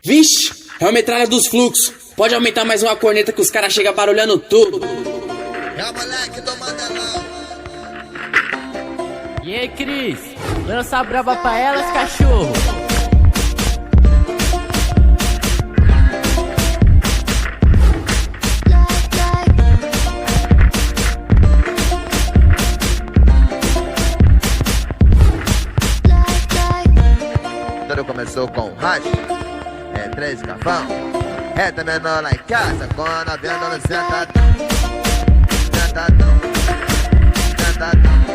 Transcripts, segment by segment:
Vixe, é uma metralha dos fluxos. Pode aumentar mais uma corneta que os caras chegam barulhando tudo. É o moleque do Mandelão. E aí, Cris? Lança a braba pra elas, cachorro. Tudo começou com um racho, é 3 cafão. Reta menor lá em casa, com a novinha dando sentadão. Sentadão, sentadão.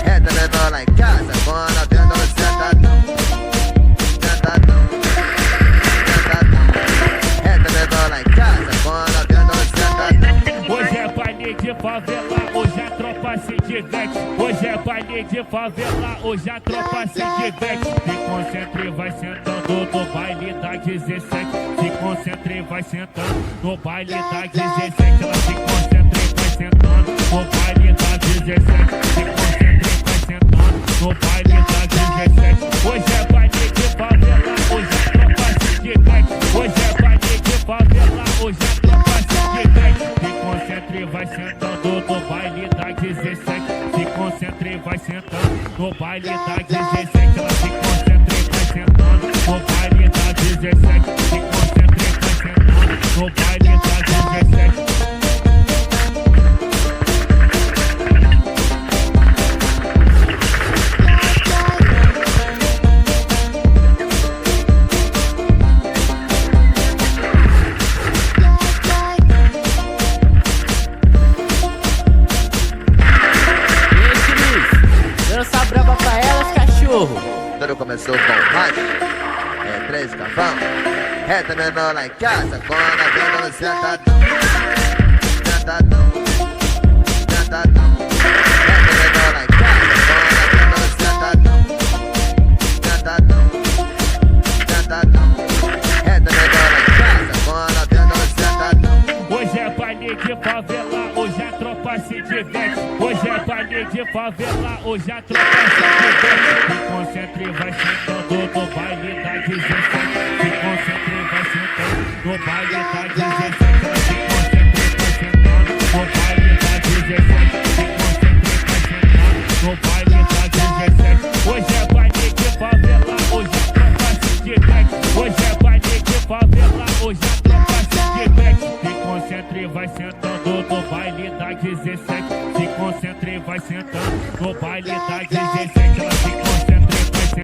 Reta menor lá em casa, com a novinha dando sentadão. Sentadão, sentadão. Reta menor lá em casa, com a novinha dando sentadão. Hoje é baile de favela, hoje a tropa se diverte. Hoje é baile de favela, hoje a tropa se diverte. Se concentre, vai sentando no baile da 17. Se concentre, vai sentando no baile da 17. Ela se concentra e vai sentando no baile da 17. Se concentra e vai sentando no baile da 17. Hoje é baile de favela, hoje a tropa se diverte. Hoje é baile de favela, hoje a tropa se diverte. Se concentre e vai sentando no baile da 17. Se concentre e vai sentando no baile da 17. Ela se concentra e vai sentando no baile da 17. Se concentra e vai sentando no baile da 17. Lança a braba pra elas, cachorro. Tudo começou com um racho, é 3 cafão. Reta menor lá em casa, com a novinha dando sentadão. Sentadão, sentadão. Reta menor lá em casa, com a novinha dando sentadão. Sentadão, sentadão. Reta menor lá em casa, com a novinha dando sentadão. Hoje é baile de favela, hoje a tropa se diverte. Hoje é baile de favela, hoje a tropa se diverte. Se concentre e vai sentando no baile da 17. Se concentre e vai sentando no baile da 17. Se concentre e vai sentando no baile da 17. Se concentre e vai sentando no baile da 17. Hoje é baile de favela, hoje a tropa se diverte. Hoje é baile de favela, hoje a tropa se diverte. Se concentre e vai sentando no baile da 17. Se concentre e vai sentando no baile da 17.